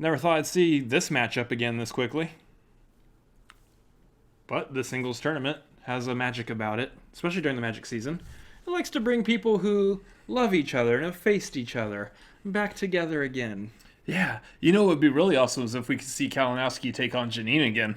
Never thought I'd see this matchup again this quickly. But the singles tournament has a magic about it, especially during the Magic season. It likes to bring people who love each other and have faced each other back together again. Yeah. You know what would be really awesome is if we could see Kalinowski take on Janine again.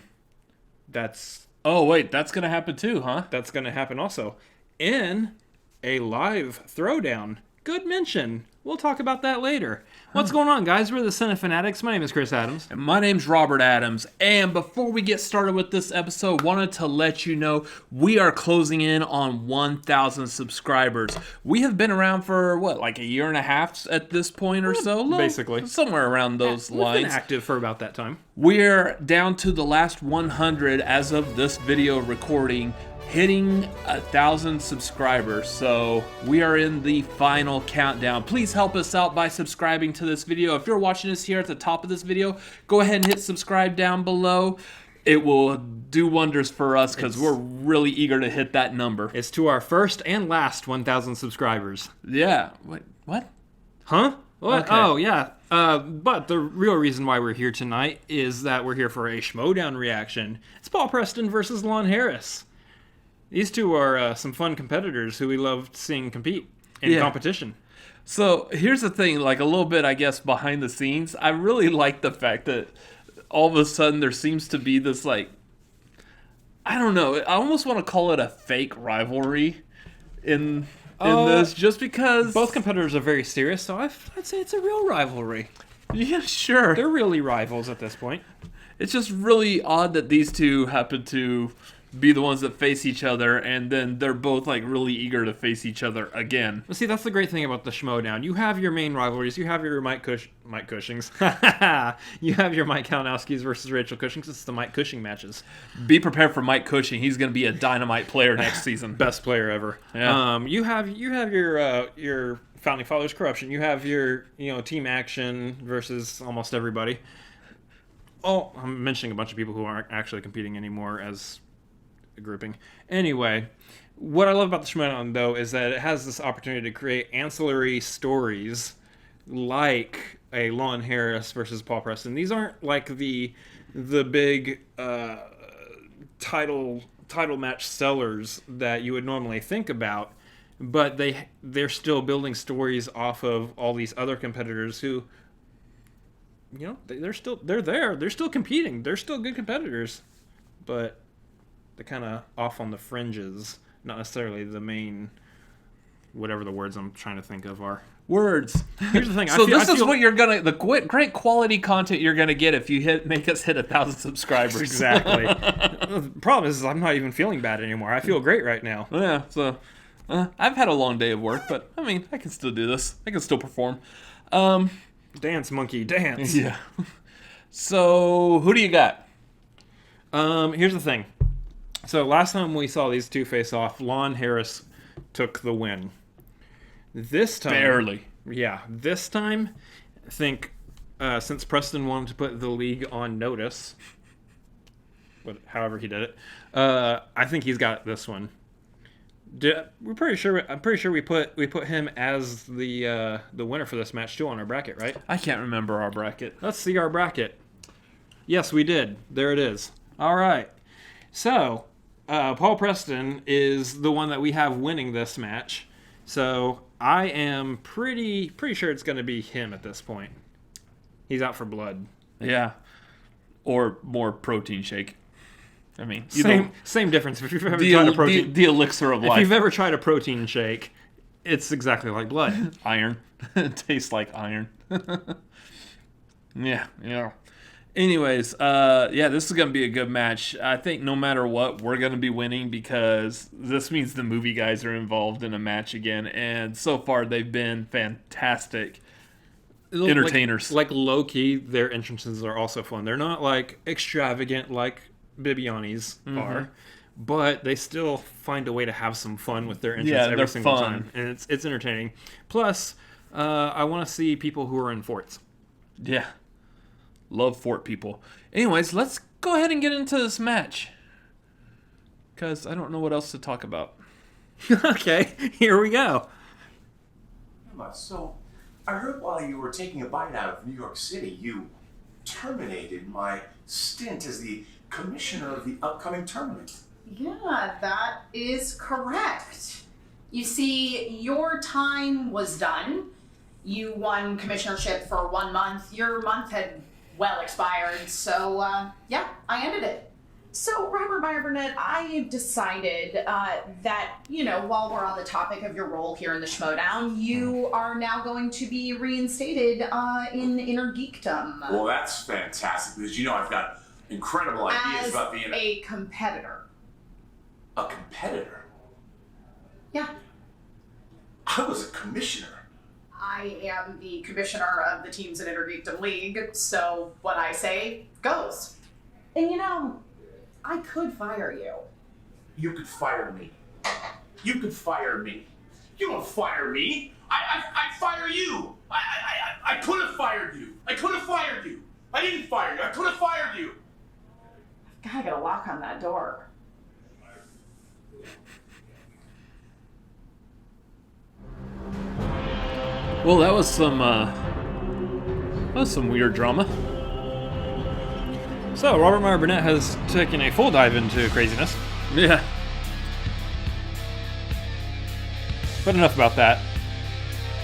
Oh, wait, that's going to happen too, huh? That's going to happen also. In a live throwdown. Good mention. We'll talk about that later. What's going on, guys? We're the Cinefanatics. My name is Chris Adams. And my name's Robert Adams. And before we get started with this episode, wanted to let you know we are closing in on 1,000 subscribers. We have been around for, like a year and a half at this point or so? Basically. Somewhere around those lines. We've been active for about that time. We're down to the last 100 as of this video recording, hitting 1,000 subscribers. So we are in the final countdown. Please help us out by subscribing to this video. If you're watching this here at the top of this video, go ahead and hit subscribe down below. It will do wonders for us because we're really eager to hit that number. It's to our first and last 1,000 subscribers. Yeah. Wait, what? Huh? What? Okay. Oh, yeah. But the real reason why we're here tonight is that we're here for a Schmoedown reaction. It's Paul Preston versus Lon Harris. These two are some fun competitors who we love seeing compete in competition. So here's the thing, like a little bit, I guess, behind the scenes. I really like the fact that all of a sudden there seems to be this, like, I don't know, I almost want to call it a fake rivalry in this, just because both competitors are very serious, so I'd say it's a real rivalry. Yeah, sure. They're really rivals at this point. It's just really odd that these two happen to be the ones that face each other, and then they're both like really eager to face each other again. Well, see, that's the great thing about the Schmoedown. You have your main rivalries. You have your Mike Cushings. You have your Mike Kalinowskis versus Rachel Cushings. It's the Mike Cushing matches. Be prepared for Mike Cushing. He's going to be a dynamite player next season. Best player ever. Yeah. You have your Founding Fathers corruption. You have your team action versus almost everybody. Oh, I'm mentioning a bunch of people who aren't actually competing anymore as a grouping. Anyway, what I love about the Schmoedown, though, is that it has this opportunity to create ancillary stories like a Lon Harris versus Paul Preston. These aren't like the big title match sellers that you would normally think about, but they're still building stories off of all these other competitors who, they're there. They're still competing. They're still good competitors, but they're kind of off on the fringes, not necessarily the main, whatever the words I'm trying to think of are. Words. Here's the thing. So this is what you're gonna, the great quality content you're gonna get if you make us hit 1,000 subscribers. Exactly. The problem is I'm not even feeling bad anymore. I feel great right now. Yeah. So I've had a long day of work, but I mean, I can still do this. I can still perform. Dance, monkey, dance. Yeah. So who do you got? Here's the thing. So last time we saw these two face off, Lon Harris took the win. This time... Barely. Yeah. This time, I think, since Preston wanted to put the league on notice, however he did it, I think he's got this one. I'm pretty sure we put him as the winner for this match, too, on our bracket, right? I can't remember our bracket. Let's see our bracket. Yes, we did. There it is. All right. So... Paul Preston is the one that we have winning this match. So I am pretty sure it's going to be him at this point. He's out for blood. Yeah. Or more protein shake. I mean, same difference. If you've ever tried a protein, the elixir of life. If you've ever tried a protein shake, it's exactly like blood. Iron. It tastes like iron. Yeah. Anyways, this is going to be a good match. I think no matter what, we're going to be winning because this means the movie guys are involved in a match again. And so far, they've been fantastic entertainers. Like low-key, their entrances are also fun. They're not like extravagant like Bibiani's are, but they still find a way to have some fun with their entrance every single time. And it's entertaining. Plus, I want to see people who are in forts. Yeah. Love fort people. Anyways, let's go ahead and get into this match. Because I don't know what else to talk about. Okay, here we go. So, I heard while you were taking a bite out of New York City, you terminated my stint as the commissioner of the upcoming tournament. Yeah, that is correct. You see, your time was done. You won commissionership for 1 month. Your month had well expired, so yeah, I ended it. So, Robert Meyer Burnett, I decided that, while we're on the topic of your role here in the Schmoedown, you are now going to be reinstated in Inner Geekdom. Well, that's fantastic, because I've got incredible ideas about the As a competitor. A competitor? Yeah. I was a commissioner. I am the commissioner of the teams in Inner Geekdom League, so what I say goes. And I could fire you. You could fire me. You could fire me. You don't fire me. I fire you. I could have fired you. I could have fired you. I didn't fire you. I could have fired you. I got a lock on that door. Well, that was some weird drama. So, Robert Meyer Burnett has taken a full dive into craziness. Yeah. But enough about that.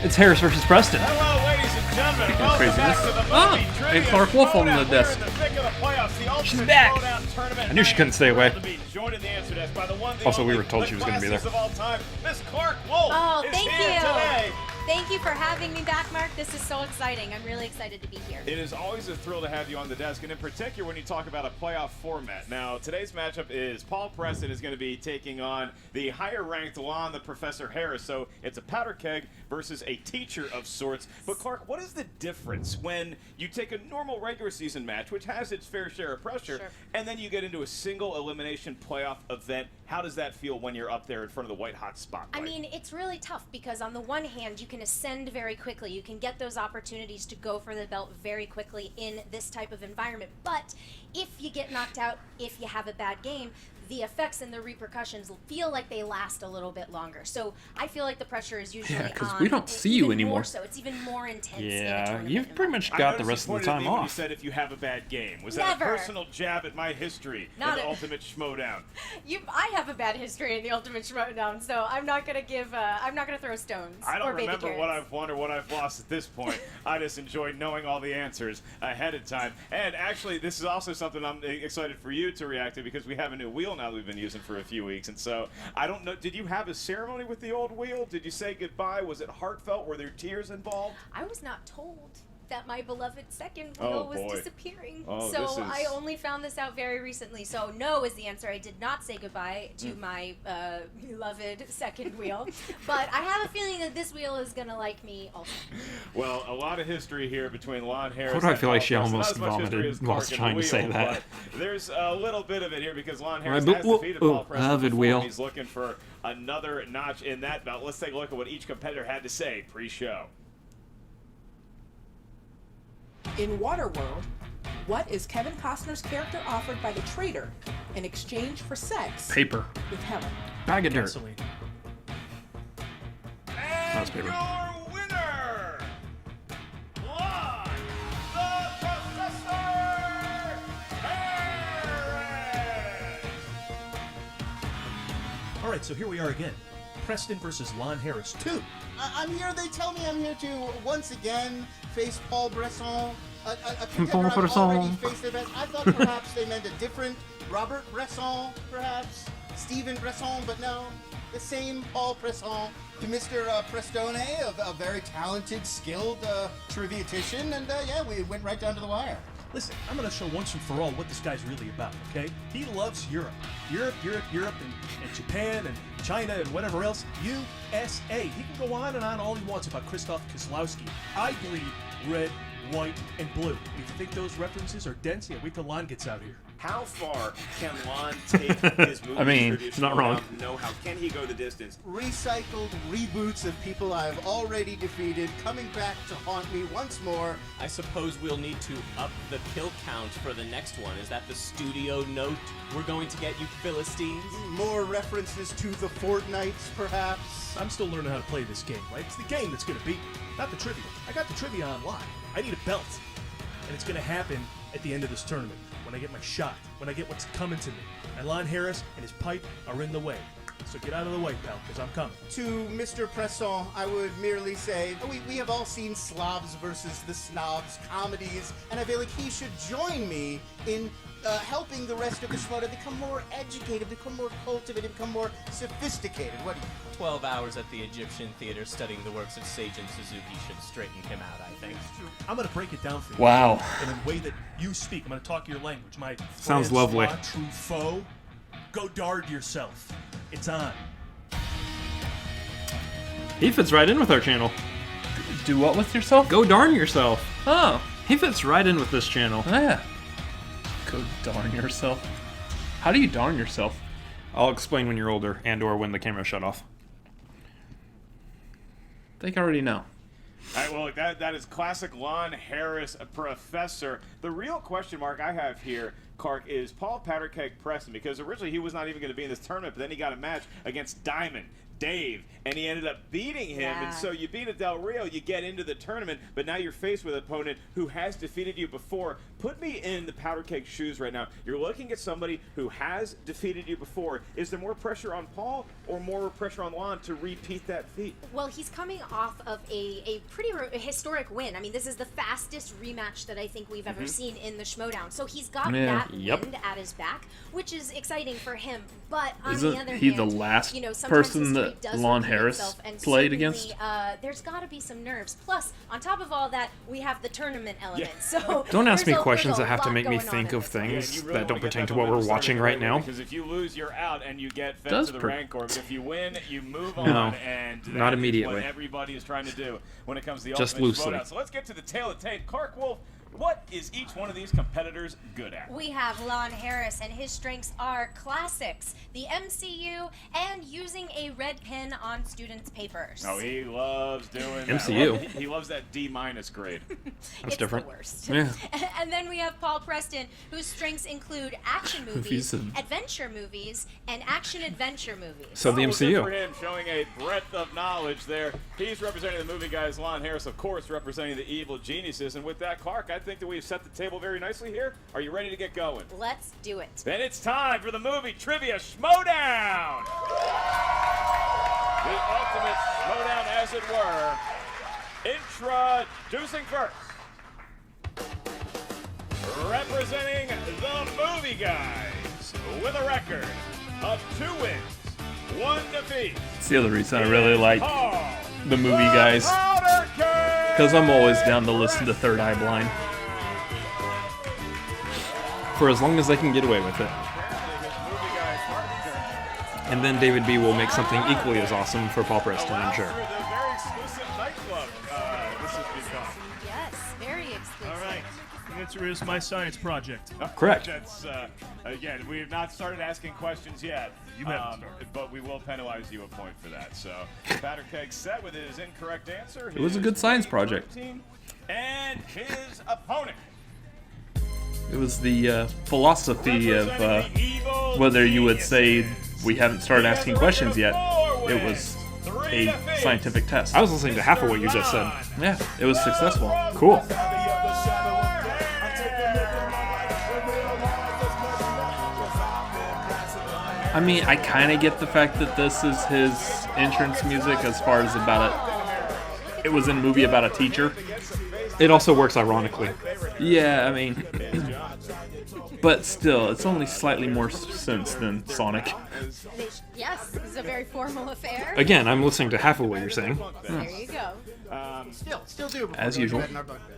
It's Harris versus Preston. Hello, ladies and gentlemen. Speaking of Welcome craziness. back to the movie Hey, trivia Clark Wolf on Schmoedown. the desk. We're in the thick of the playoffs. The She's ultimate back. Schmoedown tournament I knew she couldn't stay away. to be joined in the answer desk by the one, the Also, we only, were told the she was gonna be classiest there. of all time, Miss Clark Wolf Oh, is thank here you. today. Thank you for having me back, Mark. This is so exciting. I'm really excited to be here. It is always a thrill to have you on the desk, and in particular when you talk about a playoff format. Now, today's matchup is Paul Preston is going to be taking on the higher-ranked Lon, the Professor Harris. So it's a powder keg versus a teacher of sorts. But Clark, what is the difference when you take a normal regular season match, which has its fair share of pressure, Sure. and then you get into a single elimination playoff event? How does that feel when you're up there in front of the white-hot spotlight? I mean, it's really tough because on the one hand, you can ascend very quickly. You can get those opportunities to go for the belt very quickly in this type of environment. But if you get knocked out, if you have a bad game, the effects and the repercussions feel like they last a little bit longer. So I feel like the pressure is usually Yeah, 'cause on. we don't see you even anymore. More so, it's even more intense. in a Yeah, tournament you've pretty much I got the noticed rest you of the pointed at time me when you off. said if you have a bad game. Was that Never. a personal jab at my history Not in the a- Ultimate Schmoedown? I have a bad history in the Ultimate Schmoedown, so I'm not gonna give. I'm not gonna throw stones. I don't or baby remember what carrots. I've won or what I've lost at this point. I just enjoyed knowing all the answers ahead of time. And actually, this is also something I'm excited for you to react to because we have a new wheel now that we've been using for a few weeks. And so, I don't know, did you have a ceremony with the old wheel? Did you say goodbye? Was it heartfelt? Were there tears involved? I was not told that my beloved second Oh, wheel was boy. disappearing. Oh, so this is- I only found this out very recently. So no is the answer. I did not say goodbye to my beloved second wheel. But I have a feeling that this wheel is going to like me also. Well, a lot of history here between Lon Harris Why do I and feel like Paul she Preston. almost Not as much history vomited as whilst Clark trying and to say the that? wheel, but there's a little bit of it here because Lon Harris but- has defeated oh, Paul Preston avid before, wheel. and he's looking for another notch in that belt. Let's take a look at what each competitor had to say pre-show. In Waterworld, what is Kevin Costner's character offered by the traitor in exchange for sex Paper. with Helen? Bag of dirt. Gasoline. And was paper. your winner, Lon, the Professor Harris. All right, so here we are again. Preston versus Lon Harris 2. I'm here. They tell me I'm here to once again face Paul Bresson, a contender Paul I've Bresson. already faced in the past. I thought perhaps they meant a different Robert Bresson, perhaps Stephen Bresson, but no, the same Paul Bresson. To Mr. Prestone, a very talented, skilled triviatician, and yeah, we went right down to the wire. Listen, I'm going to show once and for all what this guy's really about, okay? He loves Europe. Europe, and Japan, and China, and whatever else. USA. He can go on and on all he wants about Krzysztof Kieslowski. I bleed red, white, and blue. If you think those references are dense, yeah, wait till Lon gets out here. How far can Lon take his movie I mean, trivia not wrong. Schmoedown know-how? Can he go the distance? Recycled reboots of people I've already defeated coming back to haunt me once more. I suppose we'll need to up the kill count for the next one. Is that the studio note we're going to get, you Philistines? More references to the Fortnites, perhaps. I'm still learning how to play this game, right? It's the game that's going to beat me, not the trivia. I got the trivia on lock. I need a belt. and it's going to happen at the end of this tournament, when I get my shot, when I get what's coming to me. And Lon Harris and his pipe are in the way. So get out of the way, pal, because I'm coming. To Mr. Preston, I would merely say, we have all seen Slavs versus the Snobs comedies, and I feel like he should join me in helping the rest of the Schmoedown become more educated, become more cultivated, become more sophisticated. What do you 12 hours at the Egyptian theater studying the works of Seijin Suzuki should straighten him out, I think. I'm going to break it down for you. Wow. In a way that you speak. I'm going to talk your language. My Sounds lovely. True foe. Go dard yourself. It's on. He fits right in with our channel. Do what with yourself? Go darn yourself. Oh. He fits right in with this channel. Yeah. Go darn yourself. How do you darn yourself? I'll explain when you're older and or when the camera shut off. I think I already know. All right, well, that is classic Lon Harris, a professor. The real question mark I have here, Clark, is Paul Powderkeg Preston, because originally he was not even going to be in this tournament, but then he got a match against Diamond Dave, and he ended up beating him. Yeah. And so you beat a Del Rio, you get into the tournament, but now you're faced with an opponent who has defeated you before. Put me in the Powderkeg shoes right now. You're looking at somebody who has defeated you before. Is there more pressure on Paul or more pressure on Lon to repeat that feat? Well, he's coming off of a pretty historic win. I mean, this is the fastest rematch that I think we've ever seen in the Schmoedown. So he's got that wind at his back, which is exciting for him. But on the other he hand, the last you know, sometimes person history that does Lon repeat Harris itself, and played certainly, against? There's got to be some nerves. Plus, on top of all that, we have the tournament element. So Don't ask me there's questions a that have to lot make me going on think in of this one. things you really that wanna don't get pertain that to what we're momentum watching started right now. Because if you lose, you're out, and you get fed Does to the per- Rancor. But if you win, you move No, on, and not that is immediately. what everybody is trying to do when it comes to the Just Ultimate loosely. Schmoedown. So let's get to the tail of the tape. Clark Wolf, what is each one of these competitors good at? We have Lon Harris, and his strengths are classics, the MCU, and using a red pen on students' papers. Oh, he loves doing MCU. that. He loves that D- grade. It's different. the worst. Yeah. And then we have Paul Preston, whose strengths include action movies, He's a- adventure movies, and action-adventure movies. So the Well, good for MCU. him, showing a breadth of knowledge there. He's representing the movie guys. Lon Harris, of course, representing the evil geniuses. And with that, Clark, I think that we've set the table very nicely here. Are you ready to get going? Let's do it. Then it's time for the movie Trivia Schmoedown! The ultimate Schmoedown, as it were. Introducing first. Representing the movie guys with a record of 2 wins, 1 defeat. It's the other reason I really like Paul the movie guys, Powderkeg! because I'm always down to listen to Third Eye Blind. For as long as they can get away with it. And then David B will make something equally as awesome for Paul Preston, I'm sure. The very exclusive nightclub this has become. Yes, very exclusive. All right. The answer is my science project. Correct. That's, again, we have not started asking questions yet. You haven't started. But we will penalize you a point for that. So, Powderkeg set with his incorrect answer. It was a good science project. And his opponent. It was the philosophy of whether you would say we haven't started asking questions yet. It was a scientific test. I was listening to half of what you just said. Yeah, it was successful. Cool. I mean, I kind of get the fact that this is his entrance music as far as about it. It was in a movie about a teacher. It also works ironically. Yeah, I mean, but still, it's only slightly more sense than Sonic. Yes, this is a very formal affair. Again, I'm listening to half of what you're saying. There you go. still do before As going to usual. bed in our bunk beds.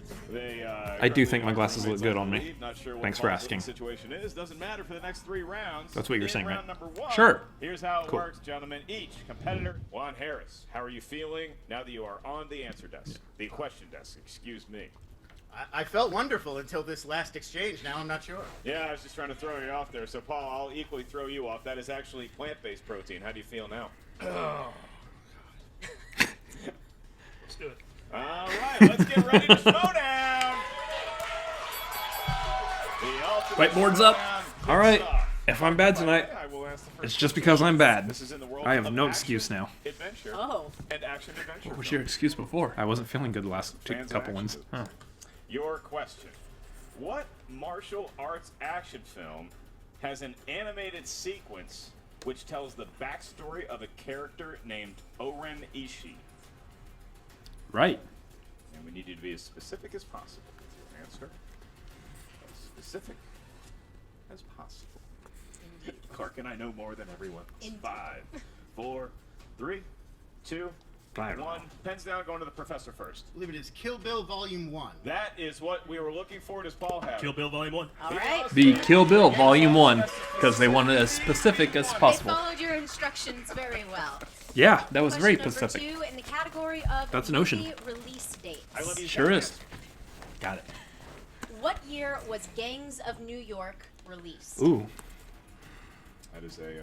I do think my glasses look good on me. Not sure what Thanks for Paul's asking. Situation is. Doesn't matter for the next 3 rounds. That's what you're In saying, round right? number 1, Sure. Here's how it Cool. works, gentlemen. Each competitor, Lon Harris. How are you feeling now that you are on the answer desk? The question desk, excuse me. I felt wonderful until this last exchange. Now I'm not sure. Yeah, I was just trying to throw you off there. So, Paul, I'll equally throw you off. That is actually plant-based protein. How do you feel now? Let's do it. All right, let's get ready to Schmoedown. The ultimate Whiteboard's up. Schmoedown. All right. Good stuff. If I'm bad tonight, I will ask the first it's just because I'm bad. This is in the world I have of no action, excuse now. Adventure Oh. and action adventure. What was your excuse before? I wasn't feeling good the last Fans of couple action ones. movies. Your question. What martial arts action film has an animated sequence which tells the backstory of a character named Oren Ishii? Right. And we need you to be as specific as possible with your answer. As specific as possible. Clark and I know more than everyone else. 5, 4, 3, 2, 1. Pens down, going to the professor first. I believe it is Kill Bill Volume 1. That is what we were looking for. Does Paul have? Kill Bill Volume 1. All right. The Kill Bill Volume 1, because they wanted as specific as They possible. followed your instructions very well. Yeah, that was very Question number specific. 2 in the category of That's an ocean. movie release dates. I love you. Sure is. Got it. What year was Gangs of New York released? Ooh. That is a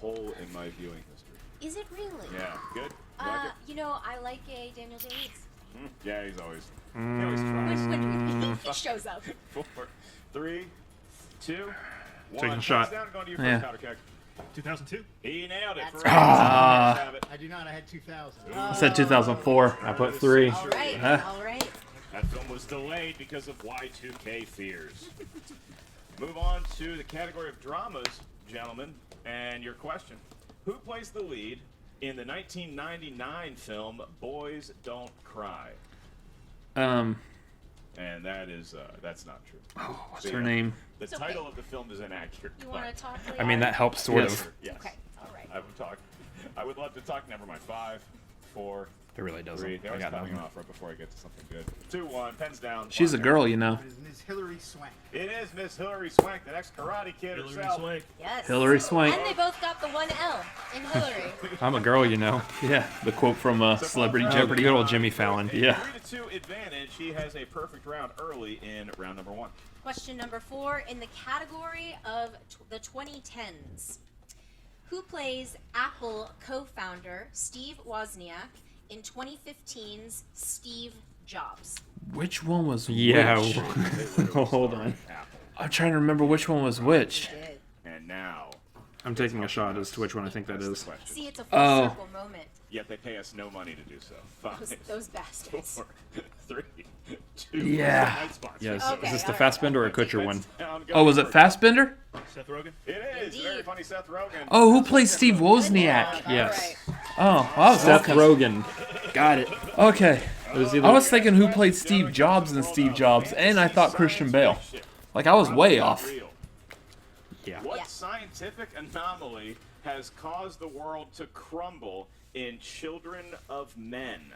hole in my viewing history. Is it really? Yeah, good. You like it? You know, I like a Daniel Day-Lewis. Yeah, he's always. He always tries. When he shows up. 4, 3, 2, 1. Taking a shot. Pens down, going to your Yeah. first powder keg. 2002. He nailed it. That's For right. have it. I do not. I had 2000. I said 2004. I put 3. All right. Huh? All right. That film was delayed because of Y2K fears. Move on to the category of dramas, gentlemen, and your question. Who plays the lead in the 1999 film Boys Don't Cry? And that is, that's not true. What's her name? The It's title okay. of the film is inaccurate. You want to talk later? I mean, that helps sort Yes. of. Yes. Okay. All right. I would talk. I would love to talk. Never mind. 5, 4, It really doesn't. 3. They I always got cut me nothing. off right before I get to something good. 2, 1. Pens down. She's a Clock girl, you know. It is Ms. Hilary Swank. It is Miss Hilary Swank, the next Karate Kid Hillary herself. Swank. Yes. Hillary Swank. And they both got the 1 L in Hillary. I'm a girl, you know. Yeah, the quote from Celebrity Paul Jeopardy. Good old Jimmy Fallon. A Yeah. 3-2 advantage. He has a perfect round early in round number 1. Question number 4 in the category of the 2010s. Who plays Apple co-founder Steve Wozniak in 2015's Steve Jobs? Which one was Yeah. which? Hold on. Apple. I'm trying to remember which one was which. Did. And now, I'm taking a shot as to which one I think that that's the is. question. See, it's a full Oh. circle moment. Yet they pay us no money to do so. 5, Those bastards. 4, 3, 2. Yeah. Night spots. Yes. Okay, Is this the all right. Fassbender or Kutcher one? Pens down, go Oh, was it for Fassbender? Seth Rogen. It is. Indeed. Very funny, Seth Rogen. Oh, who plays Steve Wozniak? All Yes. right. Oh, I was Seth looking. Rogen. Got it. Okay. It was I either was thinking who played Steve Jobs in Steve Jobs, and I thought Christian Bale. Like, I was way off. yeah. What Yeah. scientific anomaly has caused the world to crumble in Children of Men?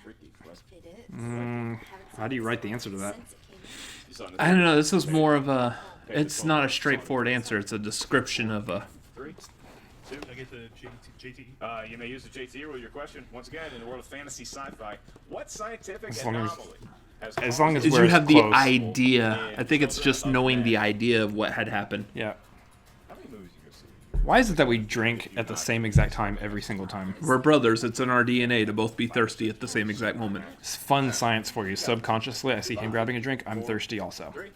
Tricky question. It is. How do you write the answer to that? Since it came in. You saw this I don't know. This was more of a. It's not a straightforward answer. It's a description of a. 3, 2. Can I get the JT? You may use the JT with your question. Once again, in the world of fantasy sci-fi, what scientific As long as- anomaly has As long as Is we're you have the close. idea. I think it's just knowing the idea of what had happened. Yeah. How many movies you go see? Why is it that we drink at the same exact time every single time? We're brothers. It's in our DNA to both be thirsty at the same exact moment. It's fun science for you. Subconsciously, I see him grabbing a drink. I'm thirsty also. 3,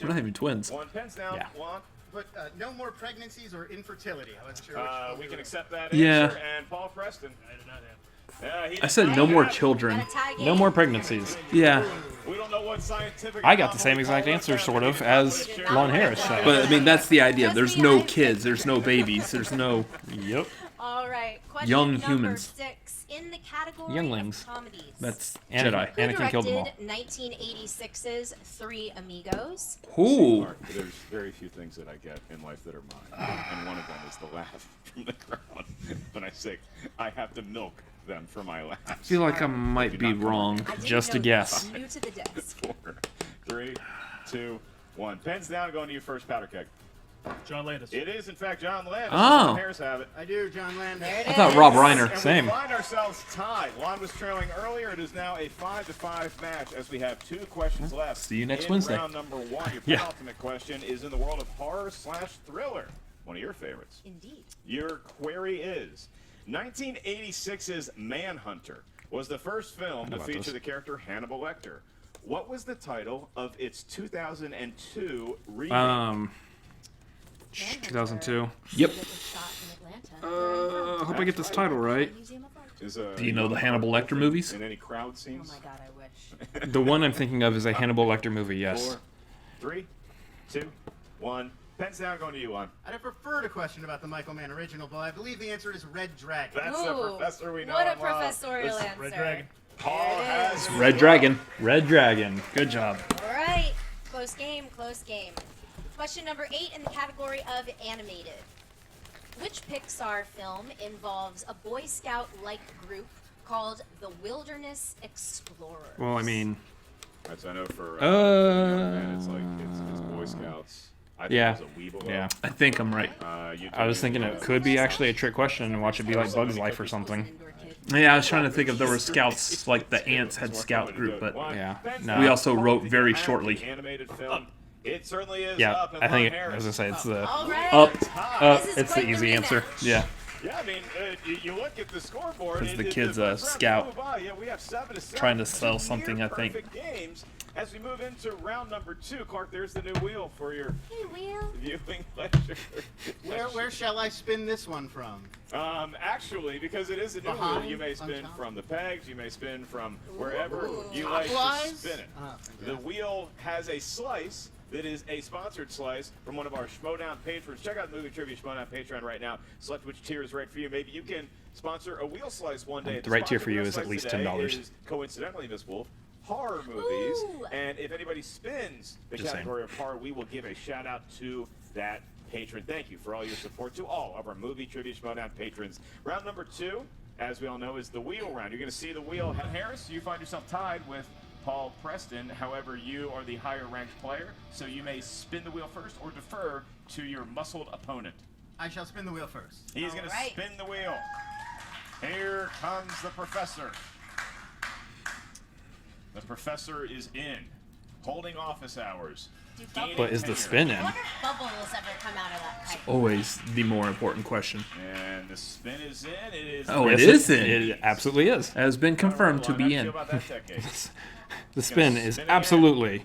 We're not even twins. 1. Pens down. Yeah. Lon. But no more pregnancies or infertility. I wasn't sure which We one can were. accept that Yeah. answer. And Paul Preston. I did not have. I said no more children. Got a tie No game. more pregnancies. Yeah. We don't know what scientific. I got the same exact answer, sort of, as Lon Harris. So. But I mean, that's the idea. There's no kids. There's no babies. There's no. Yep. All right. Question Young number humans. 6 in the category Younglings. of comedies. That's Anakin. Jedi. Who Anakin killed them all. directed 1986's Three Amigos? Ooh. Mark, there's very few things that I get in life that are mine, and one of them is the laugh from the crowd when I say I have to milk them for my laughs. I feel like I might be wrong. I didn't Just a know guess. this. New to the desk. 4, 3, 2, 1. Pens down. Going to you first, powder keg. John Landis. It is in fact John Landis. Oh. Lon Harris have it. I do, John Landis. There it I thought is. Rob Reiner. And Same. we find ourselves tied. Lon was trailing earlier. It is now a 5-5 match as we have 2 questions left. See you next in Wednesday. Round number 1. Your Yeah. penultimate question is in the world of horror/thriller. One of your favorites. Indeed. Your query is 1986's Manhunter was the first film to about feature this. the character Hannibal Lecter. What was the title of its 2002 remake? 2002. Yep. That was shot in Atlanta. I hope I get this title right. Museum of Art. Do you know the Hannibal Lecter movies? In any crowd scenes? Oh my god, I wish. The one I'm thinking of is a Hannibal Lecter movie. Yes. 4, 3, 2, 1. Pens down, going to you, Lon. I'd have preferred a question about the Michael Mann original, but I believe the answer is Red Dragon. That's the professor we know. What a and love. professorial answer. Red Dragon. Paul has Red Dragon. Red Dragon. Good job. All right. Close game, close game. Question number 8 in the category of animated. Which Pixar film involves a Boy Scout-like group called the Wilderness Explorers? Well, I mean, That's I know for young men, it's like it's Boy Scouts. I think yeah, it was a Weeble. yeah. I think I'm right. I was thinking it could be actually a trick question and watch it be like Bug's Life or something. Yeah, I was trying to think if there were scouts, like the ants had scout group, but Yeah. we No. also wrote very shortly. Animated film. It certainly is Yeah, up. And I think Lon I was Harris. gonna say it's the All right. Up. This is It's the quite easy answer. rematch. Yeah. Yeah, I mean, you look at the scoreboard. Because the it- kid's the a rounds scout move by. Yeah, we have 7 to 7. trying to sell Near something, I think. perfect games. As we move into round number 2, Clark, there's the new wheel for your Hey, Will. viewing pleasure. Where shall I spin this one from? Actually, because it is a new wheel, Behind, you may on spin top? from the pegs, you may spin from wherever you like to Top-wise? spin it. Ah, The fantastic. wheel has a slice that is a sponsored slice from one of our Schmoedown patrons. Check out Movie Trivia Schmoedown Patreon right now. Select which tier is right for you. Maybe you can sponsor a wheel slice one day. The right tier sponsored for you wheel is at slice least today $10. is, coincidentally, Miss Wolf, horror movies. Ooh. And if anybody spins the Just saying. category of horror, we will give a shout out to that patron. Thank you for all your support to all of our Movie Trivia Schmoedown patrons. Round number 2, as we all know, is the wheel round. You're going to see the wheel. Lon Harris, you find yourself tied with Paul Preston. However, you are the higher ranked player, so you may spin the wheel first or defer to your muscled opponent. I shall spin the wheel first. He's going to right. spin the wheel. Here comes the professor. The professor is in, holding office hours. gaining But is the tenure. spin I in? wonder if bubbles ever come out of that pipe. Always the more important question. And the spin is in. It is. Oh, Yes, it is in. It absolutely is. Has been confirmed to Lon, be how do you in. feel about that decade? The spin is spin again. absolutely.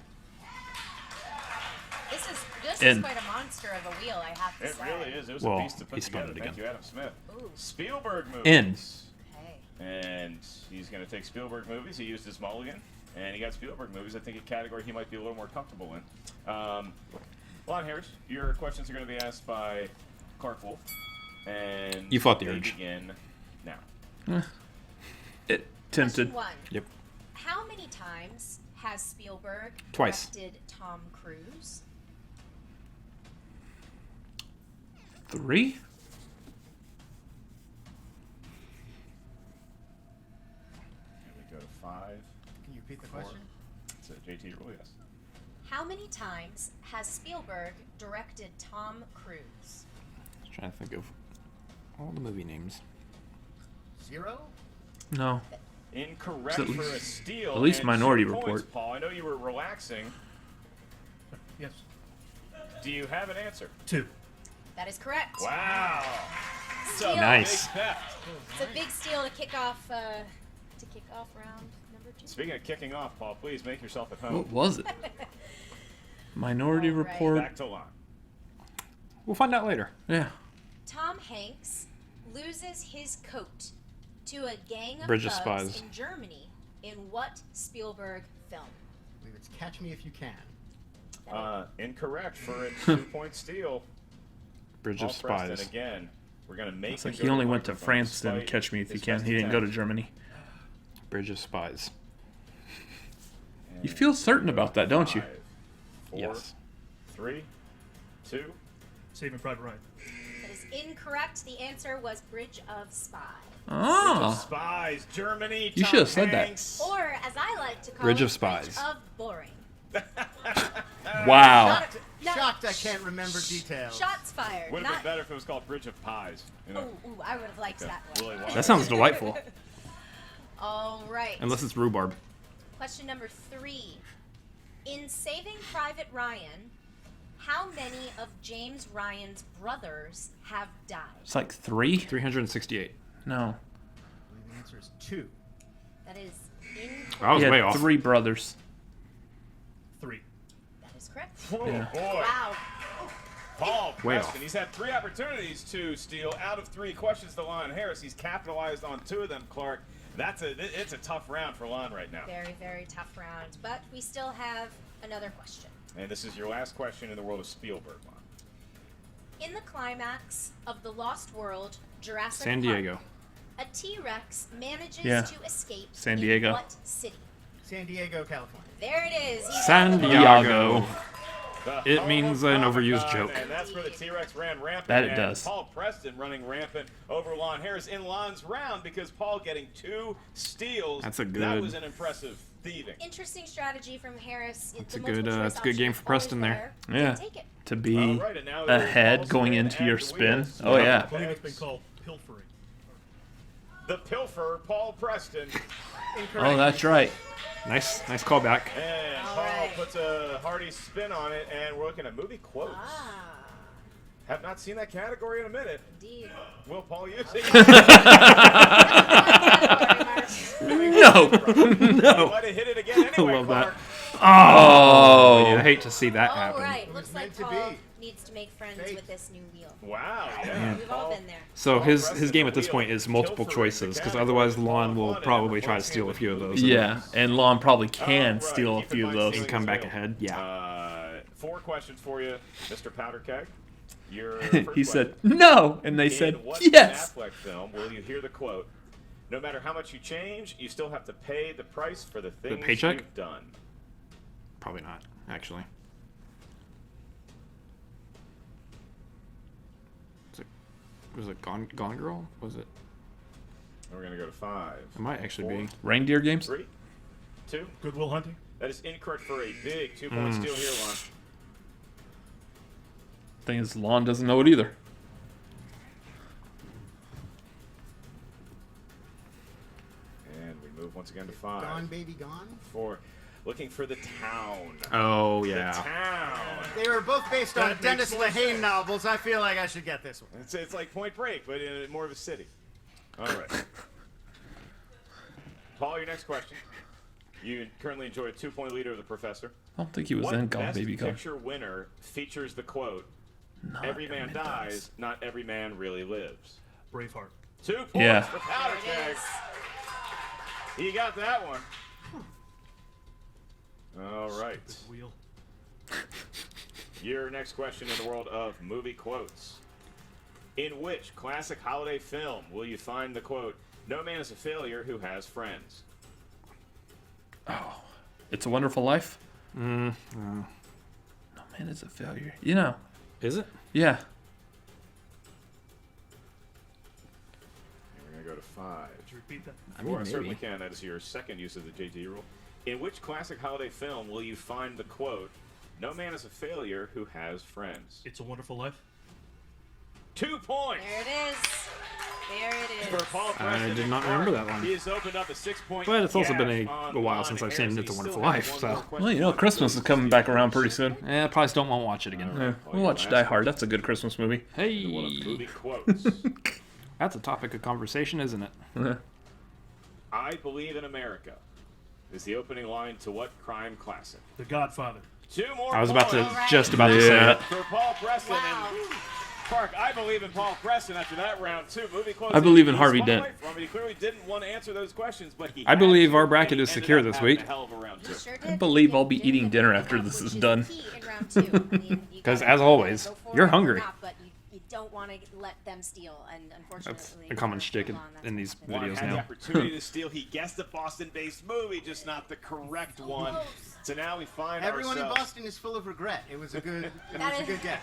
This is In. quite a monster of a wheel, I have to It say. really is. It was Well, a piece to put he spun together. it Thank again. you, Adam Smith. Ooh. Spielberg movies. In. Okay. And he's going to take Spielberg movies. He used his mulligan, and he got Spielberg movies. I think a category he might be a little more comfortable in. Lon Harris, your questions are going to be asked by Clark Wolf. And You fought the they urge. begin now. It tempted. Question 1. Yep. How many times has Spielberg Twice. directed Tom Cruise? 3? Here we go to 5. Can you repeat the 4. question? It's a JT rule, yes. How many times has Spielberg directed Tom Cruise? Just trying to think of all the movie names. 0? No. Incorrect At for least- a steal. at least and Minority 2 points, Report. Paul, I know you were relaxing. Yes. Do you have an answer? 2. That is correct. Wow. Steal. Nice. Big theft. It's a big steal to kick off round number 2. Speaking of kicking off, Paul, please make yourself at home. What was it? Minority All right. Report. Back to Lon. We'll find out later. Yeah. Tom Hanks loses his coat to a gang of Bridge of thugs Spies. in Germany in what Spielberg film? I believe it's Catch Me If You Can. Incorrect for a 2-point steal. Bridge Paul of Preston Spies. again. We're gonna make. It's him like go he only the went to microphone France to despite Catch Me If You his Can. best He didn't go to attempt. Germany. Bridge of Spies. You feel certain about that, don't you? 5, 4, Yes. 3, 2. Saving Private Ryan. That is incorrect. The answer was Bridge of Spies. Bridge of Oh. Spies, Germany. You Tom should have said that. Hanks. Or, as I like to call Bridge it, of Spies. Bridge of Boring. Wow. No, Shocked I can't remember details. Shots fired. Would have Not. been better if it was called Bridge of Pies. You know, Ooh, I would have liked that one. really wanted That sounds delightful. All right. Unless it's rhubarb. Question number 3. In Saving Private Ryan, how many of James Ryan's brothers have died? It's like 3? 368. No. I believe the answer is 2. That is incorrect. I was He way had off. 3 brothers. 3. That is correct. Oh, Yeah. boy. Wow. Paul Way Preston, off. he's had 3 opportunities to steal. Out of 3 questions to Lon Harris, he's capitalized on 2 of them, Clark. It's a tough round for Lon right now. Very, very tough round, but we still have another question. And this is your last question in the world of Spielberg, Lon. In the climax of The Lost World, Jurassic San Diego. Park, a T-Rex manages to escape San Diego. in what city? San Diego, California. There it is. He's San on the board. Diego. The It home means of an Comic-Con, overused joke. And that's where the T-Rex ran rampant. That it and does. Paul Preston running rampant over Lon Harris in Lon's round because Paul getting 2 steals. That's a That good- was an impressive thieving. Interesting strategy from Harris. That's The a good, multiple it's choice a good game option for is always Preston there. Yeah. Didn't take it. To be All right, and now there's ahead Paul's going spin into your at the spin. wheels. Oh, yeah. I believe it's been called pilfering. The pilfer, Paul Preston. Oh, that's right. Nice callback. And All Paul right. puts a hearty spin on it, and we're looking at movie quotes. Ah, Have not seen that category in a minute. indeed. Will Paul use it? No. No. Might have hit it again anyway, love that. Clark. Oh, I hate to see that All happen. right, looks like meant to Paul be. needs to make friends with this new wheel. Wow, yeah. We've all been there. So Paul his Preston game at this wheel point is multiple pilfering choices, the because category. otherwise Lon will Paul won probably it try to before steal a he few of came those. Yeah, and Lon probably can Right, steal a keep in few of mind those. And stealing come is back real. ahead. Yeah. 4 questions for you, Mr. Powder Keg. Your He first said, question. no, and they said, In what yes. Ben Affleck film will you hear the quote, no matter how much you change, you still have to pay the price for the things paycheck? you've done? Probably not, actually. Was it Gone Girl? Was it? We're going to go to 5. It might actually 4, be. Reindeer games? 3, 2. Goodwill Hunting. That is incorrect for a big 2-point steal here, Lon. Thing is, Lon doesn't know it either. And we move once again to 5. Gone, baby, gone. 4. Looking for the town. Oh, The yeah. town. They were both based on That Dennis makes more Lehane sense. novels. I feel like I should get this one. It's like Point Break, but in more of a city. All right. Paul, your next question. You currently enjoy a 2-point lead over the professor. I don't think he was What in Gone Best Baby Gone. Picture winner features the quote, Not every man dies, not every man really lives? Braveheart. 2 points Yeah. for Powder There it Keg. is. He got that one. All right. Wheel. Your next question in the world of movie quotes. In which classic holiday film will you find the quote, no man is a failure who has friends? It's a Wonderful Life? Mm, No man is a failure. You know. is it? Yeah. And we're going to go to 5. Could you repeat that? I 4, I mean, certainly maybe. can. That is your second use of the JT rule. In which classic holiday film will you find the quote, no man is a failure who has friends? It's a Wonderful Life. 2 points There it is. There it for is. Paul Preston. did not remember that one. He has opened up a 6-point But it's also been gap on a while Lon since I've seen Harris. It's a He Wonderful still has Life, one so- more question Well, you know, left. Christmas is coming back around pretty soon. I probably still won't watch it again. Yeah, we'll watch Die Hard. That's a good Christmas movie. Hey, Movie quotes. that's a topic of conversation, isn't it? I believe in America is the opening line to what crime classic? The Godfather. 2 more I was about to, points just about to say Yeah. it. for Paul Preston. Wow. And Park, I believe in Paul Preston after that round 2. Movie quotes. I believe in He's Harvey far Dent. away from it. He clearly didn't want to answer those questions, but he I had believe to, our bracket and he is ended secure up this having week. a hell of a round 2. Sure I did. believe I'll be Didn't eating get dinner the after cup, this which is is done. key in round 2. I mean, you 'Cause gotta as always, go for you're it or hungry. not, but you don't want to let them steal, and unfortunately, a common for shtick Lon, that's in what these happened. Lon videos had the now. opportunity to steal. He guessed a Boston-based movie, just not the correct one. So now we find Everyone in ourselves Boston is full of regret. It was a good, That is- guess.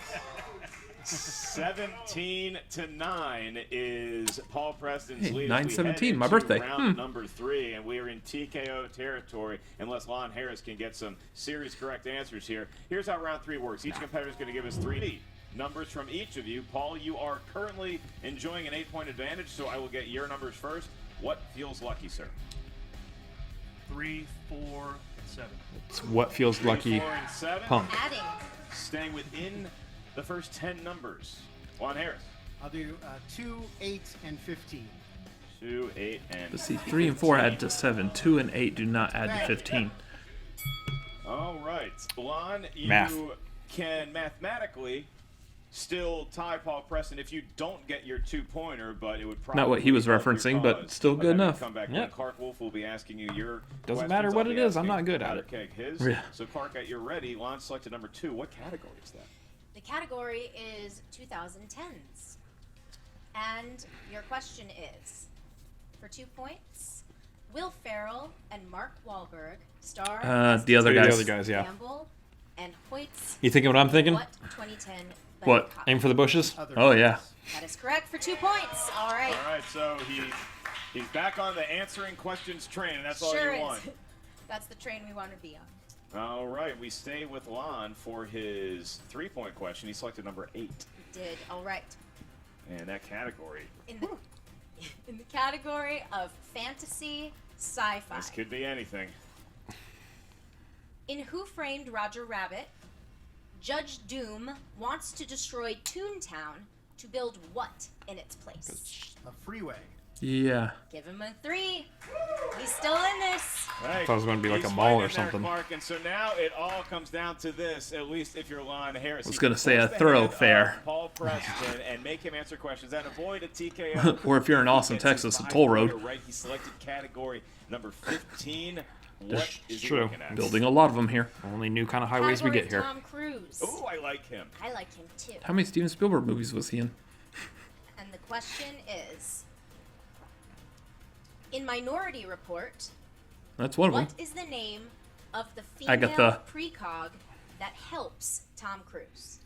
17-9 is Paul Preston's Hey, lead. as we 9/17, head my into birthday. Round number 3, and we are in TKO territory unless Lon Harris can get some serious correct answers here. Here's how round 3 works. Each competitor is going to give us 3 numbers from each of you. Paul, you are currently enjoying an 8-point advantage, so I will get your numbers first. What feels lucky, sir? 3, 4, 7. It's what feels 3, lucky. 4, and 7. Punk. Adding. Staying within the first 10 numbers. Lon Harris. I'll do 2, 8, and 15. 2, 8, and But see, 3 and 4 add to 7. 2 and 8 do not add to 15. All right, Lon, you Math. can mathematically still tie Paul Preston if you don't get your 2-pointer, but it would probably Not what he was help your referencing, but cause. still good enough. Come back. Yep. Clark Wolf will be asking you your Doesn't questions. matter what I'll it be is, I'm asking not good at Powder it. Keg his. Yeah. So Clark, at your ready, Lon selected number 2. What category is that? The category is 2010s. And your question is, for 2 points, Will Ferrell and Mark Wahlberg star as the other The guys. other guys, yeah. Campbell and Hoyt's You thinking what I'm thinking? What 2010 What? Cop. Aim for the bushes? Oh, yeah. That is correct for 2 points. All right. All right, so he's back on the answering questions train, and that's all Sure you is. want. That's the train we want to be on. All right, we stay with Lon for his 3-point question. He selected number 8. We did. All right. And that category, In the category of fantasy sci-fi. this could be anything. In Who Framed Roger Rabbit, Judge Doom wants to destroy Toontown to build what in its place? A freeway. Yeah. Give him a 3. He's still in this. Right. Thought it was gonna be like He's a mall or right in there, something. Clark, and so now it all comes down to this, at least if you're Lon Harris. I was You gonna can say a force the hand thoroughfare. of Paul Preston and make him answer questions and avoid a TKO. Or if you're in He Austin, gets his Texas, a 5 toll road. pointer Right. He selected category number 15. What It's is he true. looking at? Building a lot of them here. Only new kind of highways we Category get of here. Tom Cruise. Ooh, I like him. I like him too. How many Steven Spielberg movies was he in? And the question is, in Minority Report, That's one of them. what is the name of the female Agatha. precog that helps Tom Cruise?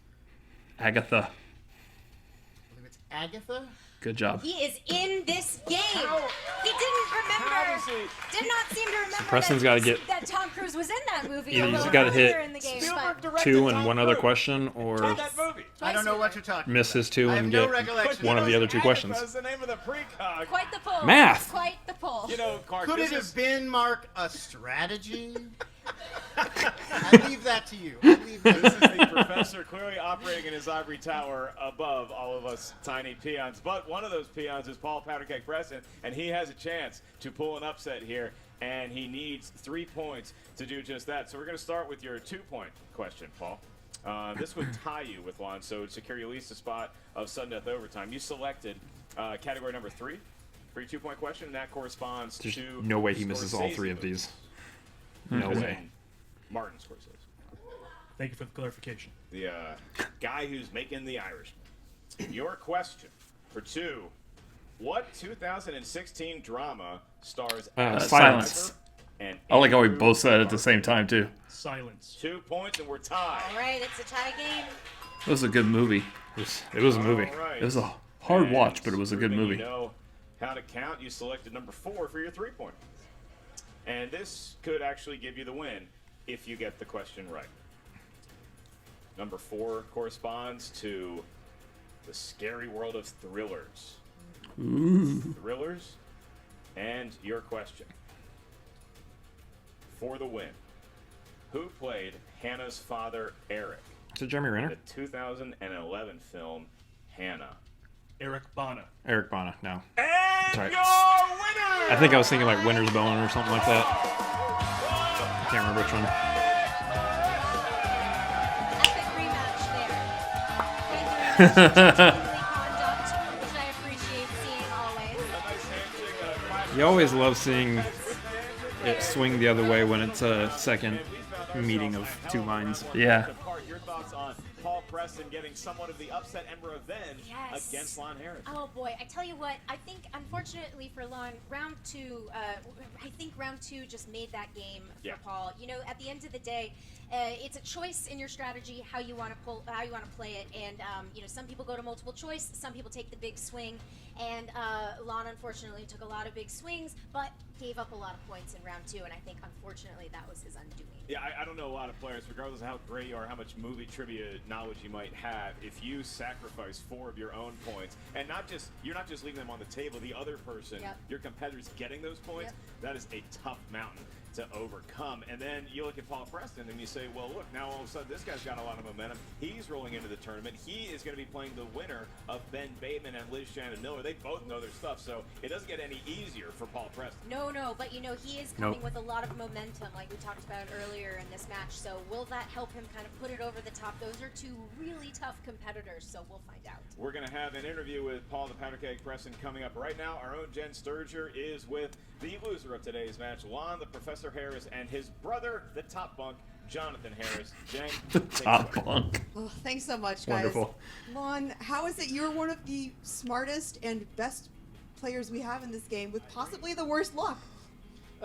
Agatha. I believe it's Agatha. Good job. He is in this game. He didn't How does remember. he? Did not seem to remember Preston's that, gotta get- that Tom Cruise was in that movie. Either a he's little gotta earlier hit in the game, Spielberg but directed 2 and Tom one other Cruise. question, or That movie. I don't know what you're talking miss about. his 2 I have and no get recollection. one of the other 2 questions. That's the name of the precog. quite the pull. Math. Quite the pull. You know, Clark, Could this it is have been, Mark, a strategy? I leave that to you. I leave that This to is the professor clearly operating in his ivory tower above all of us tiny peons. But one of those peons is Paul Powderkeg Preston, and he has a chance to pull an upset here, and he needs 3 points to do just that. So we're going to start with your 2-point question, Paul. This would tie you with Lon, so to secure you at least a spot of sudden death overtime. You selected category number 3 for your 2-point question, and that corresponds There's to no way he misses all Scorsese 3 of movies. these. No As way. in Martin Scorsese. Thank you for the clarification. The guy who's making The Irishman. Your question for 2. What 2016 drama stars Silence. and I like how we Andrew both said it at the Garfield? same time, too. Silence. 2 points and we're tied. All right, it's a tie game. It was a good movie. It was a movie. All right. It was a hard And watch, but it was a good proving movie. You know how to count. You selected number 4 for your 3-point. And this could actually give you the win if you get the question right. Number 4 corresponds to the scary world of thrillers. Ooh. Thrillers, and your question. For the win, who played Hannah's father, Eric, Is it Jeremy in Renner? the 2011 film Hannah? Eric Bana. Eric Bana. No. And Sorry. your winner! I think I was thinking like Winter's Bone or something like that. Can't remember which one. Epic rematch there. Thank you, conduct, which I appreciate seeing always. A nice handshake, clap. You always love seeing it swing the other way when it's a second meeting of 2 minds. Yeah. Your thoughts on Paul Preston getting somewhat of the upset and revenge Yes. against Lon Harris? Oh boy, I tell you what, I think unfortunately for Lon, round 2, I think round 2 just made that game for Yeah. Paul. You know, at the end of the day, it's a choice in your strategy how you want to play it, and you know, some people go to multiple choice, some people take the big swing, and Lon unfortunately took a lot of big swings, but gave up a lot of points in round 2, and I think unfortunately that was his undoing. Yeah, I don't know a lot of players, regardless of how great you are, how much movie trivia knowledge you might have, if you sacrifice 4 of your own points, and you're not just leaving them on the table, the other person, Yep. your competitor's getting those points, Yep. that is a tough mountain to overcome. And then you look at Paul Preston and you say, well, look, now all of a sudden this guy's got a lot of momentum. He's rolling into the tournament. He is going to be playing the winner of Ben Bateman and Liz Shannon Miller. They both know their stuff, so it doesn't get any easier for Paul Preston. No, but he is coming with a lot of momentum, like we talked about earlier in this match. So will that help him kind of put it over the top? Those are two really tough competitors, so we'll find out. We're going to have an interview with Paul the Powder Keg Preston coming up right now. Our own Jen Sturger is with the loser of today's match, Lon the Professor Harris, and his brother, the top bunk, Jonathan Harris. Jen, The top bunk. Oh, thanks so much, guys. Wonderful. Lon, how is it you're one of the smartest and best players we have in this game with possibly the worst luck?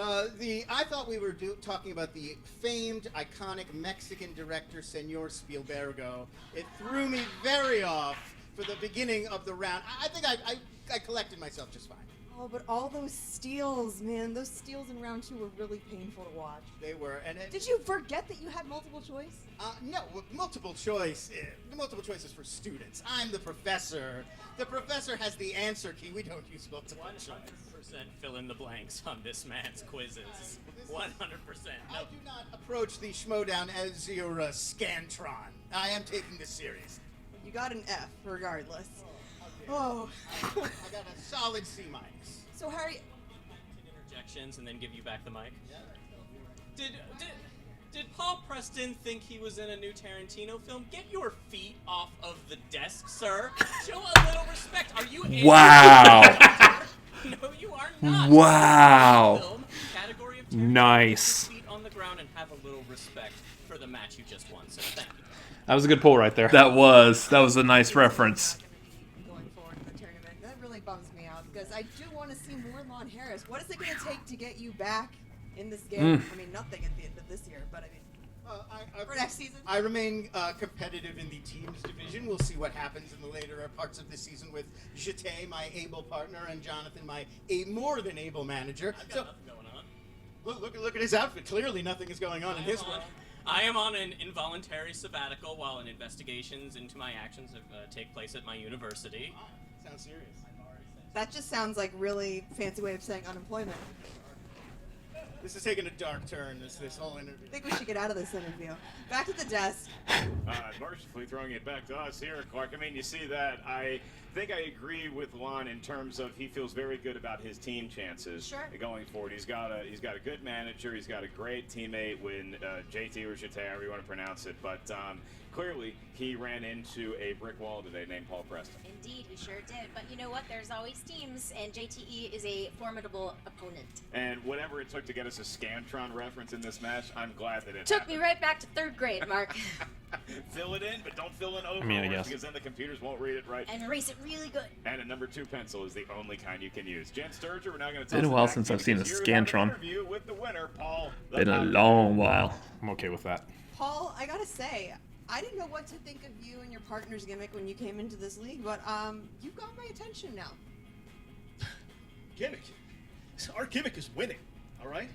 I thought we were talking about the famed, iconic Mexican director, Senor Spielbergo. It threw me very off for the beginning of the round. I think I collected myself just fine. Oh, but all those steals, man, those steals in round 2 were really painful to watch. They were. And Did you forget that you had multiple choice? No, multiple choice. The multiple choice is for students. I'm the professor. The professor has the answer key. We don't use multiple choice. 100% fill in the blanks on this man's quizzes. 100%. I do not approach the Schmoedown as your Scantron. I am taking this serious. You got an F, regardless. Oh. I got a solid C-. So, Harry... Interjections and then give you back the mic. Did Paul Preston think he was in a new Tarantino film? Get your feet off of the desk, sir. Show a little respect. Are you in Wow. No, you are not. Wow. Film, category of Nice. Put your feet on the ground and have a little respect for the match you just won. So thank you. That was a good pull right there. That was a nice reference. Going forward in the tournament, that really bums me out because I do want to see more Lon Harris. What is it going to take to get you back in this game? I mean, nothing at the end of this year, but I mean, for next season. I remain competitive in the teams division. We'll see what happens in the later parts of this season with Jete, my able partner, and Jonathan, my more than able manager. I've got nothing going on. Look at his outfit. Clearly, nothing is going on in his one. I am on an involuntary sabbatical while investigations into my actions take place at my university. Sounds serious. That just sounds like really fancy way of saying unemployment. This is taking a dark turn, this whole interview. I think we should get out of this interview. Back to the desk. Mercifully throwing it back to us here, Clark. I mean, you see that. I think I agree with Lon in terms of he feels very good about his team chances going forward. He's got a good manager. He's got a great teammate when JT or Jete, however you want to pronounce it. But clearly, he ran into a brick wall today named Paul Preston. Indeed, he sure did. But you know what? There's always teams, and JTE is a formidable opponent. And whatever it took to get us a Scantron reference in this match, I'm glad that it Took happened. me right back to 3rd grade, Mark. Fill it in, but don't fill in over, I guess. because then the computers won't read it right. And erase it really good. And a number 2 pencil is the only kind you can use. Jen Sturger, we're now going to Been a while since I've seen a Scantron. Interview with the winner, Paul. Been a long while. I'm okay with that. Paul, I gotta say, I didn't know what to think of you and your partner's gimmick when you came into this league, but you've got my attention now. Gimmick? Our gimmick is winning, all right?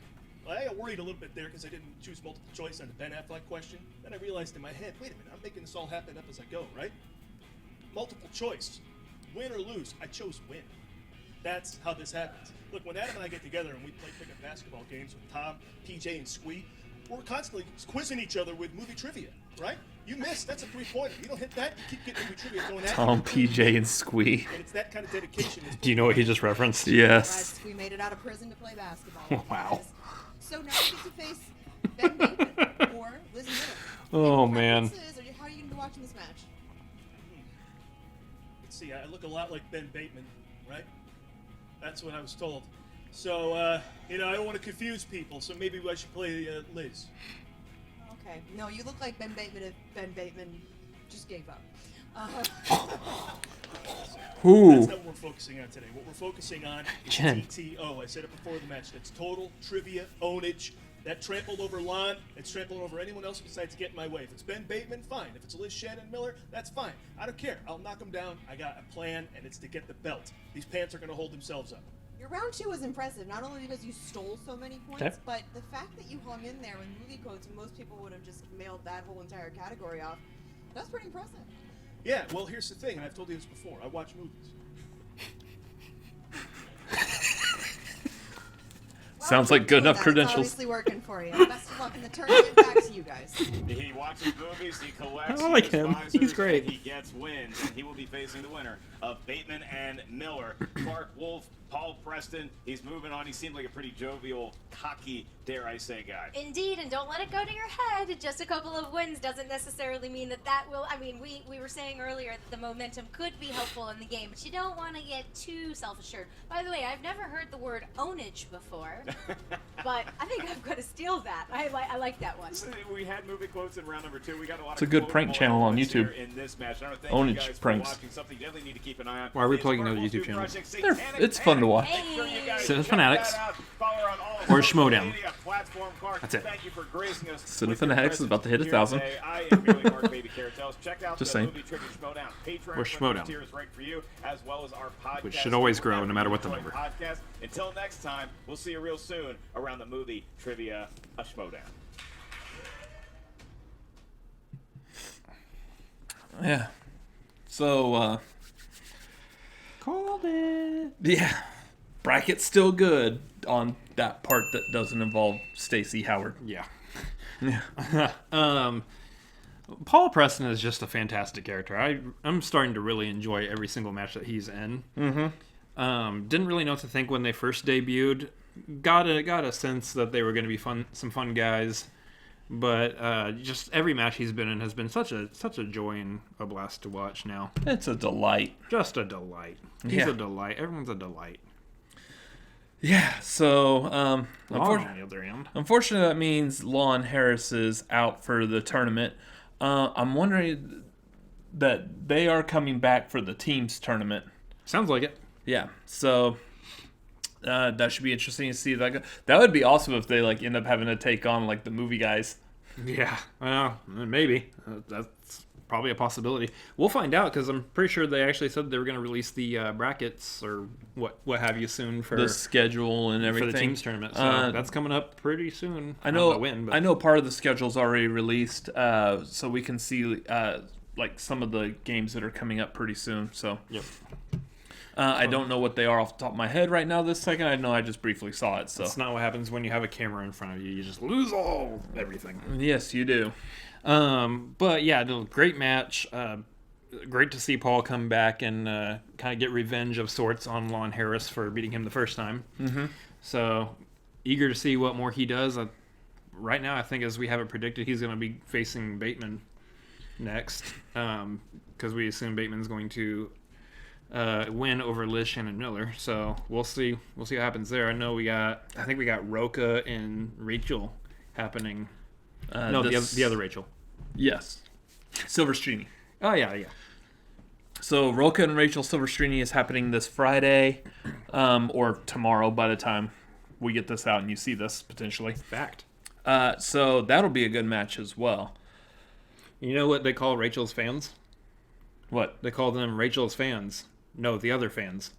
Well, I got worried a little bit there because I didn't choose multiple choice on the Ben Affleck question. Then I realized in my head, wait a minute, I'm making this all happen up as I go, right? Multiple choice. Win or lose, I chose win. That's how this happens. Look, when Adam and I get together and we play pickup basketball games with Tom, PJ, and Squee, we're constantly quizzing each other with movie trivia, right? You miss, that's a 3-pointer. You don't hit that, you keep getting movie trivia going at you. Tom, PJ, and Squee. And it's that kind of dedication. Do you know what he just referenced? Glad Yes. we made it out of prison to play basketball. Wow. So now you get to face Ben Bateman or Liz Miller. Oh, Any man. preferences, or how are you going to be watching this match? Let's see, I look a lot like Ben Bateman, right? That's what I was told. So, I don't want to confuse people, so maybe I should play Liz. Okay. No, you look like Ben Bateman if Ben Bateman just gave up. Ooh. That's not what we're focusing on today. What we're focusing on is Jen. TTO. I said it before the match. That's total trivia ownage. That trampled over Lon. It's trampled over anyone else who decides to get in my way. If it's Ben Bateman, fine. If it's Liz Shannon Miller, that's fine. I don't care. I'll knock them down. I got a plan, and it's to get the belt. These pants are going to hold themselves up. Your round 2 was impressive, not only because you stole so many points, but the fact that you hung in there with movie quotes and most people would have just mailed that whole entire category off. That's pretty impressive. Yeah, well, here's the thing, and I've told you this before. I watch movies. Sounds like good enough That's credentials. obviously working for you. Best of luck in the tournament. Back to you guys. He watches movies, he collects, I like he him. sponsors, He's great. and he gets wins, and he will be facing the winner of Bateman and Miller. Clark Wolf, Paul Preston, he's moving on. He seemed like a pretty jovial, cocky, dare I say, guy. Indeed, and don't let it go to your head. Just a couple of wins doesn't necessarily mean that will. I mean, we were saying earlier that the momentum could be helpful in the game, but you don't want to get too self-assured. By the way, I've never heard the word ownage before, but I think I'm going to steal that. I like that one. We had movie quotes in round number 2. We got a lot It's of a good prank quotable channel on elements YouTube. here in this match. I don't think Ownage you guys pranks. watching something you definitely need to keep an eye on. Why are we It's plugging other Marvel's YouTube new channels? project, They're- it's fun to watch. Make sure you guys Cinefanatics. check that out. Follow her on all Or social Schmoedown. media platforms. Clark, That's it. Thank you for gracing us. Cinefanatics is about to hit 1,000. I am really Mark Baby Cartels. Check out Just the saying. movie Trivia Schmoedown. Patreon Or Schmoedown. tier is right for you, as well as our podcast. Which should always grow, Wherever no matter you what the enjoy number. Podcast. Until next time, we'll see you real soon around the movie Trivia Schmoedown. Yeah. So, Called it. yeah. Bracket's still good on that part that doesn't involve Stacey Howard. Yeah. Yeah. Paul Preston is just a fantastic character. I'm starting to really enjoy every single match that he's in. Mm-hmm. Didn't really know what to think when they first debuted. Got a sense that they were going to be some fun guys, but just every match he's been in has been such a joy and a blast to watch. Now It's a delight. just a delight. He's Yeah. a delight. Everyone's a delight. Yeah, so On the other end, unfortunately, that means Lon Harris is out for the tournament. I'm wondering that they are coming back for the teams tournament. sounds like it. Yeah, so that should be interesting to see. That would be awesome if they like end up having to take on like the movie guys. Yeah, well, maybe. That's probably a possibility. We'll find out because I'm pretty sure they actually said they were going to release the brackets or what have you soon for The schedule and for everything. the teams tournament. So that's coming up pretty soon. I know. don't when, but I know part of the schedule's already released, so we can see like some of the games that are coming up pretty soon. So Yep. I don't know what they are off the top of my head right now. This second, I know I just briefly saw it. So That's not what happens when you have a camera in front of you. You just lose everything. yes, you do. But yeah, no, great match. Great to see Paul come back and kind of get revenge of sorts on Lon Harris for beating him the first time. Mm-hmm. So eager to see what more he does. Right now, I think as we have it predicted, he's going to be facing Bateman next because we assume Bateman's going to win over Liz Shannon Miller. So we'll see. We'll see what happens there. I think we got Roca and Rachel happening. No, the other Rachel. Yes, Silverstreamy. Oh yeah. So Roca and Rachel Silverstreamy is happening this Friday, or tomorrow by the time we get this out and you see this potentially. Fact. So that'll be a good match as well. You know what they call Rachel's fans? What? They call them Rachel's fans. No, the other fans.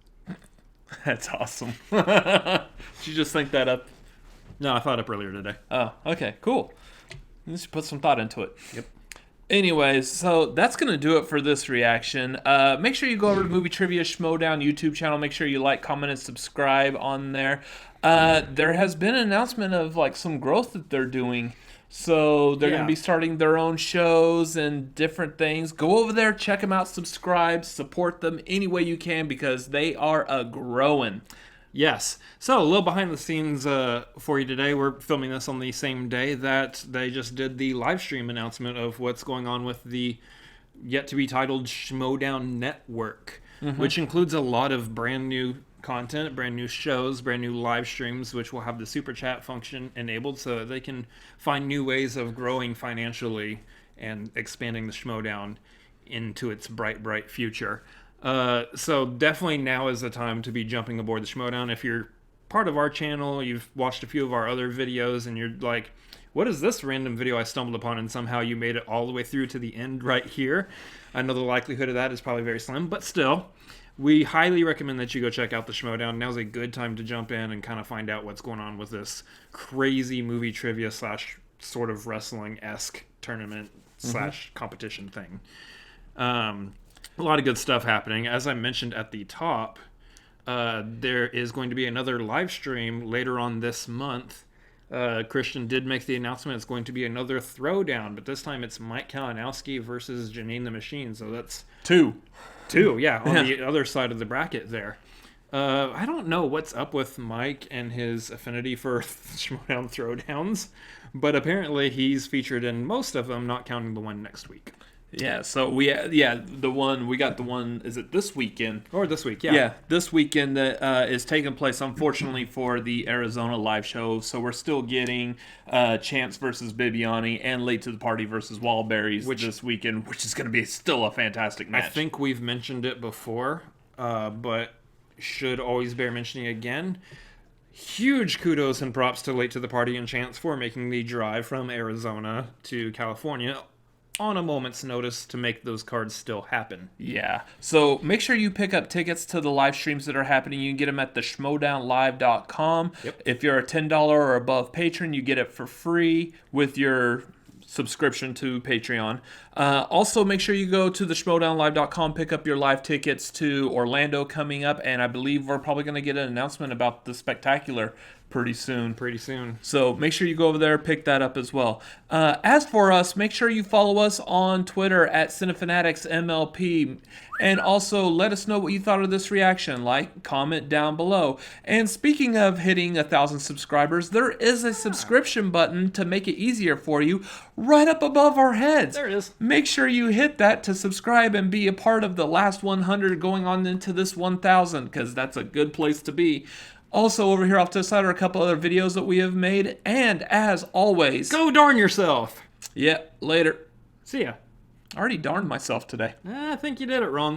That's awesome. Did you just think that up? No, I thought up earlier today. Oh, okay, cool. You should put some thought into it. Yep. Anyways, so that's going to do it for this reaction. Make sure you go over to Movie Trivia Schmoedown YouTube channel. Make sure you like, comment, and subscribe on there. There has been an announcement of like some growth that they're doing. So they're going to be starting their own shows and different things. Go over there, check them out, subscribe, support them any way you can because they are growing. Yes. So, a little behind the scenes for you today. We're filming this on the same day that they just did the live stream announcement of what's going on with the yet-to-be-titled Schmoedown Network, which includes a lot of brand new content, brand new shows, brand new live streams, which will have the super chat function enabled so that they can find new ways of growing financially and expanding the Schmoedown into its bright, bright future. So definitely now is the time to be jumping aboard the Schmoedown. If you're part of our channel, you've watched a few of our other videos, and you're like, what is this random video I stumbled upon, and somehow you made it all the way through to the end right here. I know the likelihood of that is probably very slim, but still, we highly recommend that you go check out the Schmoedown. Now's a good time to jump in and kind of find out what's going on with this crazy movie trivia / sort of wrestling-esque tournament / competition thing. A lot of good stuff happening. As I mentioned at the top, There is going to be another live stream later on this month. Christian did make the announcement it's going to be another throwdown, but this time it's Mike Kalinowski versus Janine the Machine. So that's Two, yeah, on the other side of the bracket there. I don't know what's up with Mike and his affinity for Schmoedown throwdowns, but apparently he's featured in most of them, not counting the one next week. Yeah, so we got the one, is it this weekend? Or this week, yeah. Yeah, this weekend that is taking place, unfortunately, for the Arizona live show. So we're still getting Chance versus Bibiani and Late to the Party versus Wallberries this weekend, which is going to be still a fantastic match. I think we've mentioned it before, but should always bear mentioning again. Huge kudos and props to Late to the Party and Chance for making the drive from Arizona to California on a moment's notice to make those cards still happen. Yeah. So make sure you pick up tickets to the live streams that are happening. You can get them at the schmoedownlive.com. Yep. If you're a $10 or above patron, you get it for free with your subscription to Patreon. Also, make sure you go to the schmoedownlive.com, pick up your live tickets to Orlando coming up, and I believe we're probably going to get an announcement about the Spectacular pretty soon. So make sure you go over there, pick that up as well. As for us, make sure you follow us on Twitter at Cinefanatics MLP, and also let us know what you thought of this reaction. Like, comment down below. And speaking of hitting 1,000 subscribers, there is a subscription button to make it easier for you right up above our heads. There it is. Make sure you hit that to subscribe and be a part of the last 100 going on into this 1,000, because that's a good place to be. Also, over here off to the side are a couple other videos that we have made. And as always, go darn yourself. Yeah, later. See ya. I already darned myself today. I think you did it wrong.